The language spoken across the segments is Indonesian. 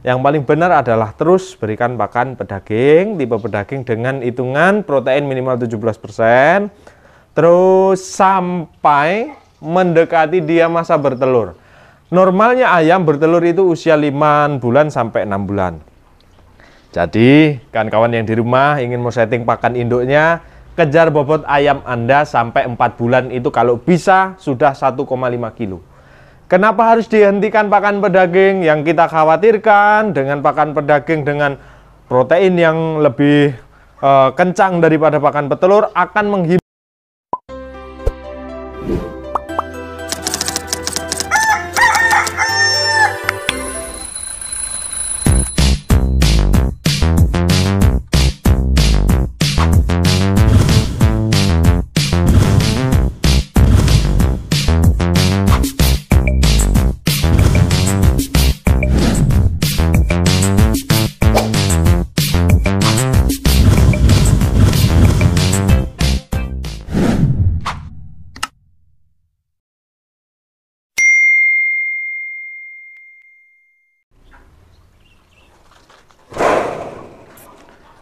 Yang paling benar adalah terus berikan pakan pedaging, tipe pedaging dengan hitungan protein minimal 17%, terus sampai mendekati dia masa bertelur. Normalnya ayam bertelur itu usia 5 bulan sampai 6 bulan. Jadi, kawan-kawan yang di rumah ingin mau setting pakan induknya, kejar bobot ayam Anda sampai 4 bulan itu kalau bisa sudah 1,5 kilo. Kenapa harus dihentikan pakan pedaging? Yang kita khawatirkan dengan pakan pedaging dengan protein yang lebih kencang daripada pakan petelur akan menghibur.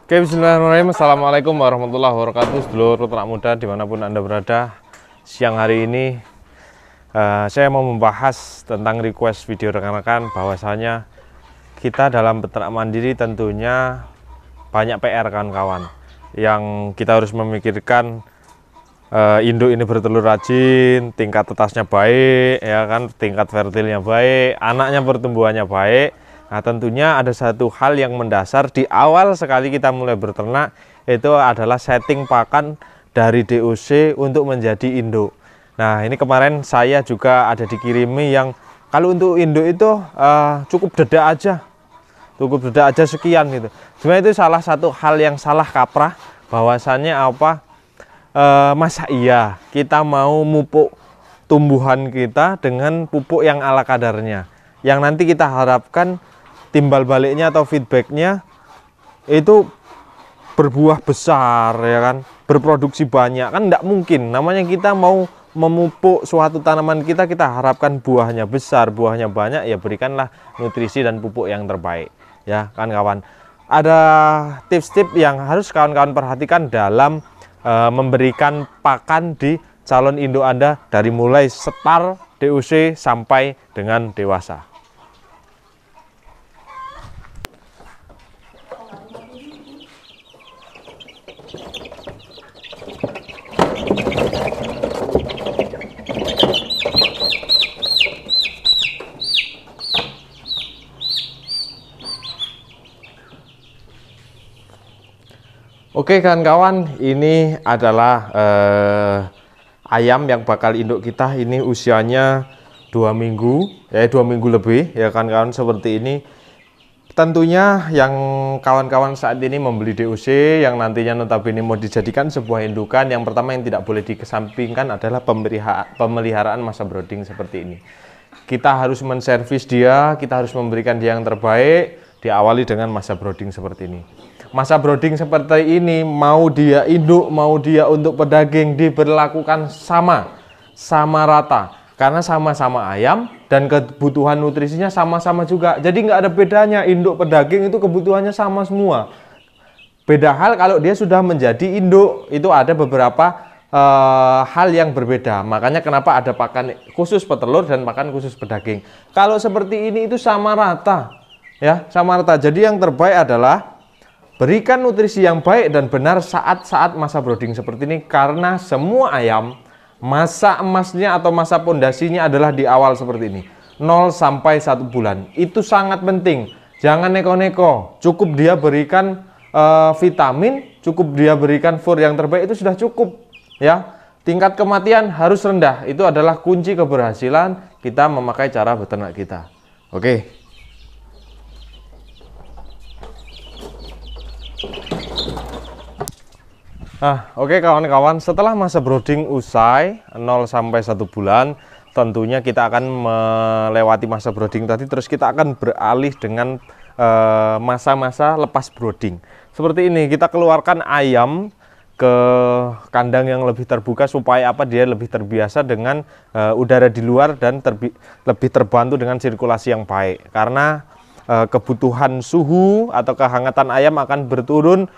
Oke, bismillahirrahmanirrahim. Assalamualaikum warahmatullahi wabarakatuh. Sedulur ternak muda dimanapun Anda berada. Siang hari ini saya mau membahas tentang request video rekan-rekan, bahwasanya kita dalam beternak mandiri tentunya banyak PR kawan-kawan, yang kita harus memikirkan induk ini bertelur rajin, tingkat tetasnya baik, ya kan, tingkat fertilnya baik, anaknya pertumbuhannya baik. Nah, tentunya ada satu hal yang mendasar di awal sekali kita mulai berternak, itu adalah setting pakan dari DOC untuk menjadi induk. Nah, ini kemarin saya juga ada dikirimi yang kalau untuk induk itu cukup dedak aja sekian gitu. Sebenarnya itu salah satu hal yang salah kaprah, bahwasannya apa, masa iya kita mau mupuk tumbuhan kita dengan pupuk yang ala kadarnya, yang nanti kita harapkan timbal baliknya atau feedbacknya itu berbuah besar, ya kan, berproduksi banyak, kan tidak mungkin. Namanya kita mau memupuk suatu tanaman kita harapkan buahnya besar, buahnya banyak, ya berikanlah nutrisi dan pupuk yang terbaik, ya kan kawan. Ada tips-tips yang harus kawan-kawan perhatikan dalam memberikan pakan di calon induk Anda dari mulai start DOC sampai dengan dewasa. Oke kawan-kawan, ini adalah ayam yang bakal induk kita. Ini usianya 2 minggu, 2 minggu lebih, ya kawan-kawan, seperti ini. Tentunya yang kawan-kawan saat ini membeli DOC yang nantinya notabene mau dijadikan sebuah indukan, yang pertama yang tidak boleh dikesampingkan adalah pemeliharaan masa brooding seperti ini. Kita harus menservis dia, kita harus memberikan dia yang terbaik, diawali dengan masa brooding seperti ini. Masa brooding seperti ini, mau dia induk, mau dia untuk pedaging, diberlakukan sama rata, karena sama-sama ayam dan kebutuhan nutrisinya sama-sama juga. Jadi nggak ada bedanya, induk pedaging itu kebutuhannya sama semua. Beda hal kalau dia sudah menjadi induk, itu ada beberapa hal yang berbeda. Makanya kenapa ada pakan khusus petelur dan pakan khusus pedaging. Kalau seperti ini itu sama rata, ya, sama rata. Jadi yang terbaik adalah berikan nutrisi yang baik dan benar saat-saat masa brooding seperti ini, karena semua ayam masa emasnya atau masa pondasinya adalah di awal seperti ini, 0 sampai 1 bulan. Itu sangat penting. Jangan neko-neko. Cukup dia berikan vitamin, cukup dia berikan food yang terbaik, itu sudah cukup, ya. Tingkat kematian harus rendah. Itu adalah kunci keberhasilan kita memakai cara beternak kita. Oke. Oke kawan-kawan, setelah masa brooding usai 0 sampai 1 bulan, tentunya kita akan melewati masa brooding tadi, terus kita akan beralih dengan masa-masa lepas brooding. Seperti ini, kita keluarkan ayam ke kandang yang lebih terbuka supaya apa, dia lebih terbiasa dengan udara di luar dan lebih terbantu dengan sirkulasi yang baik. Karena kebutuhan suhu atau kehangatan ayam akan berturun.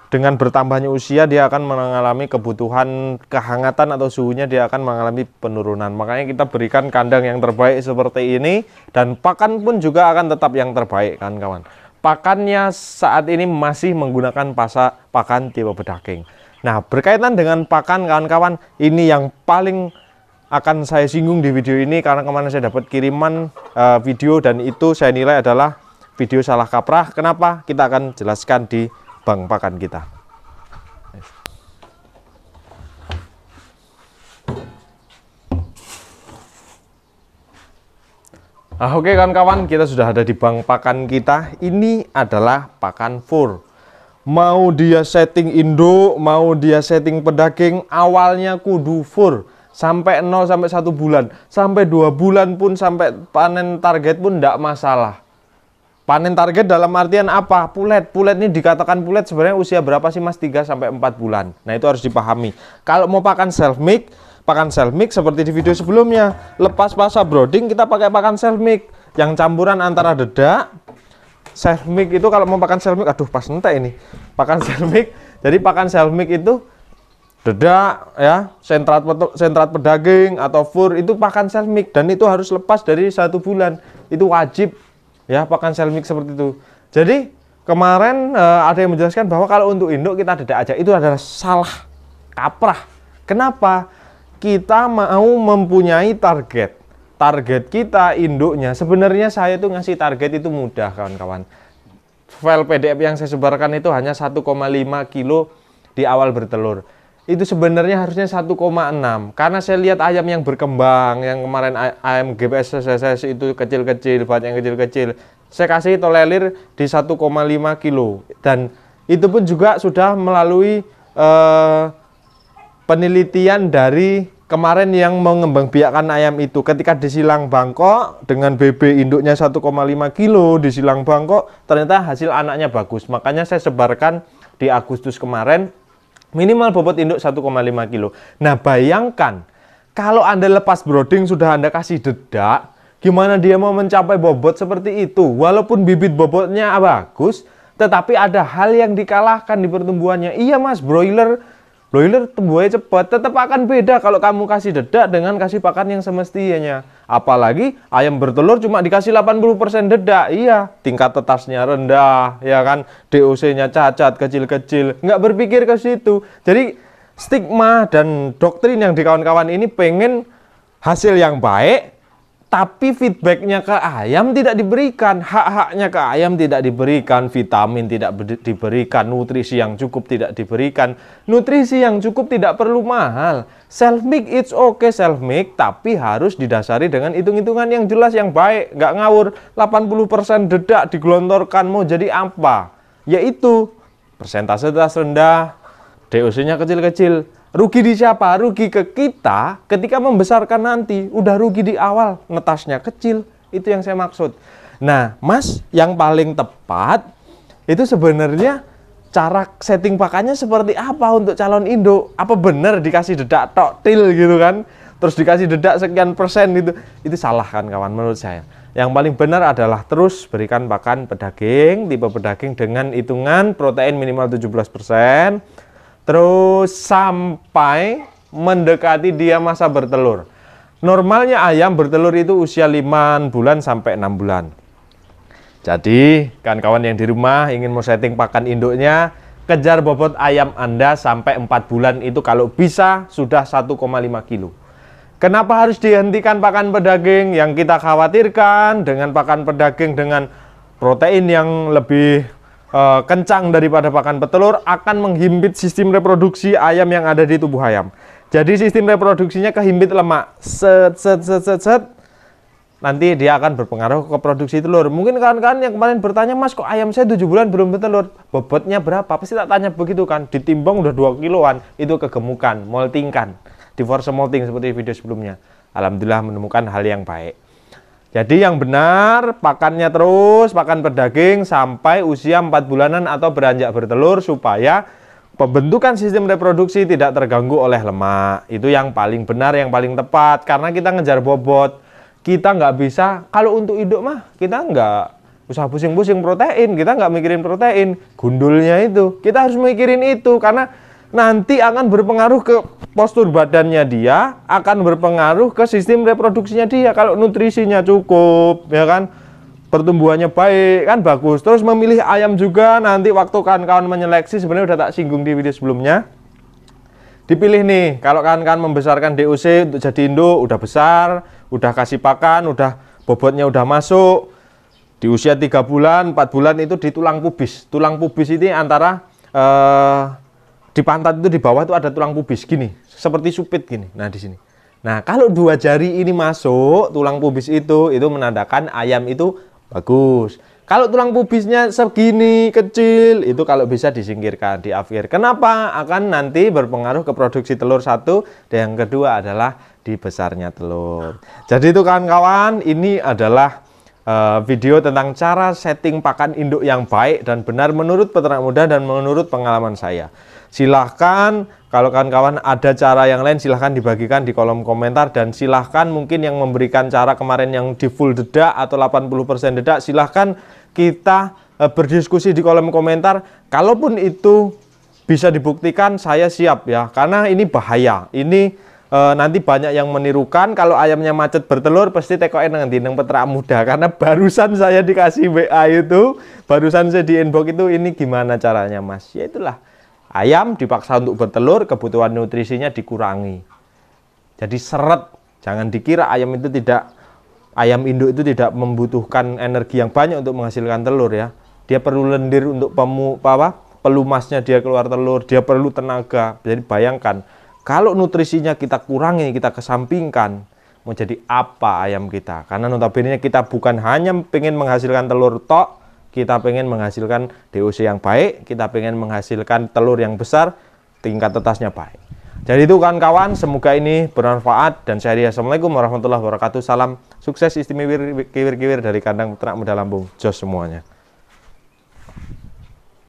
Dengan bertambahnya usia dia akan mengalami kebutuhan kehangatan atau suhunya dia akan mengalami penurunan. Makanya kita berikan kandang yang terbaik seperti ini, dan pakan pun juga akan tetap yang terbaik kan kawan. Pakannya saat ini masih menggunakan pakan tipe pedaking. Nah, berkaitan dengan pakan kawan-kawan, ini yang paling akan saya singgung di video ini karena kemarin saya dapat kiriman video dan itu saya nilai adalah video salah kaprah. Kenapa? Kita akan jelaskan di bank pakan kita. Oke kawan-kawan, kita sudah ada di bank pakan kita. Ini adalah pakan fur. Mau dia setting induk, mau dia setting pedaging, awalnya kudu fur. Sampai 0 sampai 1 bulan, sampai 2 bulan pun, sampai panen target pun tidak masalah. Panen target dalam artian apa? Pulet. Pulet ini dikatakan pulet sebenarnya usia berapa sih Mas? 3 sampai 4 bulan. Nah, itu harus dipahami. Kalau mau pakan self milk, pakan self milk seperti di video sebelumnya, lepas masa brooding kita pakai pakan self milk yang campuran antara dedak. Self milk itu kalau mau pakan self milk, aduh pas entek ini. Pakan self milk. Jadi pakan self milk itu dedak ya, sentrat pedaging atau fur itu pakan self milk dan itu harus lepas dari 1 bulan. Itu wajib. Ya, pakan self milk seperti itu. Jadi kemarin ada yang menjelaskan bahwa kalau untuk induk kita dedak aja, itu adalah salah kaprah. Kenapa? Kita mau mempunyai target. Target kita induknya, sebenarnya saya itu ngasih target itu mudah kawan-kawan. File PDF yang saya sebarkan itu hanya 1,5 kilo di awal bertelur. Itu sebenarnya harusnya 1,6 karena saya lihat ayam yang berkembang, yang kemarin ayam GPS SSS itu kecil-kecil, banyak yang kecil-kecil, saya kasih tolelir di 1,5 kilo dan itu pun juga sudah melalui penelitian dari kemarin yang mengembangbiakkan ayam itu. Ketika disilang Bangkok dengan BB induknya 1,5 kilo disilang Bangkok, ternyata hasil anaknya bagus, makanya saya sebarkan di Agustus kemarin. Minimal bobot induk 1,5 kilo. Nah, bayangkan kalau Anda lepas brooding sudah Anda kasih dedak, gimana dia mau mencapai bobot seperti itu? Walaupun bibit bobotnya bagus, tetapi ada hal yang dikalahkan di pertumbuhannya. Iya Mas, broiler tumbuhnya cepat, tetap akan beda kalau kamu kasih dedak dengan kasih pakan yang semestinya. Apalagi ayam bertelur cuma dikasih 80% dedak. Iya, tingkat tetasnya rendah, ya kan, DOC-nya cacat, kecil-kecil, nggak berpikir ke situ. Jadi stigma dan doktrin yang di kawan-kawan ini pengen hasil yang baik, tapi feedbacknya ke ayam tidak diberikan, hak-haknya ke ayam tidak diberikan, vitamin tidak diberikan, nutrisi yang cukup tidak diberikan. Nutrisi yang cukup tidak perlu mahal. Self milk it's okay self milk, tapi harus didasari dengan hitung-hitungan yang jelas yang baik, nggak ngawur. 80% dedak digelontorkan mau jadi apa? Yaitu persentase tetas rendah, DOC-nya kecil-kecil. Rugi di siapa? Rugi ke kita ketika membesarkan nanti. Udah rugi di awal, netasnya kecil. Itu yang saya maksud. Nah, Mas, yang paling tepat itu sebenarnya cara setting pakannya seperti apa untuk calon induk? Apa benar dikasih dedak tok til gitu kan? Terus dikasih dedak sekian persen gitu. Itu salah kan kawan menurut saya. Yang paling benar adalah terus berikan pakan pedaging, tipe pedaging dengan hitungan protein minimal 17%. Terus sampai mendekati dia masa bertelur. Normalnya ayam bertelur itu usia 5 bulan sampai 6 bulan. Jadi, kawan-kawan yang di rumah ingin mau setting pakan induknya, kejar bobot ayam Anda sampai 4 bulan itu kalau bisa sudah 1,5 kilo. Kenapa harus dihentikan pakan pedaging? Yang kita khawatirkan dengan pakan pedaging dengan protein yang lebih kencang daripada pakan petelur akan menghimpit sistem reproduksi ayam yang ada di tubuh ayam. Jadi sistem reproduksinya kehimpit lemak. Nanti dia akan berpengaruh ke produksi telur. Mungkin kawan-kawan yang kemarin bertanya, Mas kok ayam saya 7 bulan belum bertelur? Bobotnya berapa? Pasti tak tanya begitu kan. Ditimbang udah 2 kiloan, itu kegemukan, moltingkan. Divorce molting seperti video sebelumnya. Alhamdulillah menemukan hal yang baik. Jadi yang benar pakannya terus, pakan pedaging sampai usia 4 bulanan atau beranjak bertelur supaya pembentukan sistem reproduksi tidak terganggu oleh lemak. Itu yang paling benar, yang paling tepat. Karena kita ngejar bobot, kita nggak bisa, kalau untuk induk mah kita usah pusing-pusing protein, kita nggak mikirin protein, gundulnya itu. Kita harus mikirin itu, karena nanti akan berpengaruh ke postur badannya dia, akan berpengaruh ke sistem reproduksinya dia. Kalau nutrisinya cukup, ya kan, pertumbuhannya baik, kan bagus. Terus memilih ayam juga, nanti waktu kawan-kawan menyeleksi, sebenarnya udah tak singgung di video sebelumnya. Dipilih nih, kalau kawan-kawan membesarkan DOC untuk jadi induk, udah besar, udah kasih pakan, udah bobotnya udah masuk, di usia 3 bulan, 4 bulan itu di tulang pubis. Tulang pubis ini antara di pantat itu di bawah itu ada tulang pubis gini, seperti supit gini. Nah di sini. Nah kalau 2 jari ini masuk tulang pubis itu menandakan ayam itu bagus. Kalau tulang pubisnya segini kecil, itu kalau bisa disingkirkan, diakhir. Kenapa? Akan nanti berpengaruh ke produksi telur satu, dan yang kedua adalah di besarnya telur. Jadi itu kawan-kawan, ini adalah video tentang cara setting pakan induk yang baik dan benar menurut peternak muda dan menurut pengalaman saya. Silahkan kalau kawan-kawan ada cara yang lain, silahkan dibagikan di kolom komentar, dan silahkan mungkin yang memberikan cara kemarin yang di full dedak atau 80% dedak, silahkan kita berdiskusi di kolom komentar. Kalaupun itu bisa dibuktikan, saya siap ya, karena ini bahaya. Ini nanti banyak yang menirukan, kalau ayamnya macet bertelur pasti tekoin dengan dineng peternak muda, karena barusan saya dikasih WA itu, barusan saya di inbox itu, ini gimana caranya mas? Ya itulah, ayam dipaksa untuk bertelur, kebutuhan nutrisinya dikurangi. Jadi seret, jangan dikira ayam induk itu tidak membutuhkan energi yang banyak untuk menghasilkan telur ya. Dia perlu lendir untuk pelumasnya dia keluar telur, dia perlu tenaga. Jadi bayangkan, kalau nutrisinya kita kurangi, kita kesampingkan, mau jadi apa ayam kita? Karena notabene kita bukan hanya pengen menghasilkan telur tok, kita pengen menghasilkan DOC yang baik, kita pengen menghasilkan telur yang besar, tingkat tetasnya baik. Jadi itu kawan-kawan, semoga ini bermanfaat, dan saya Assalamualaikum warahmatullahi wabarakatuh. Salam sukses istimewa kiwir-kiwir dari kandang peternak muda Lampung. Jos semuanya.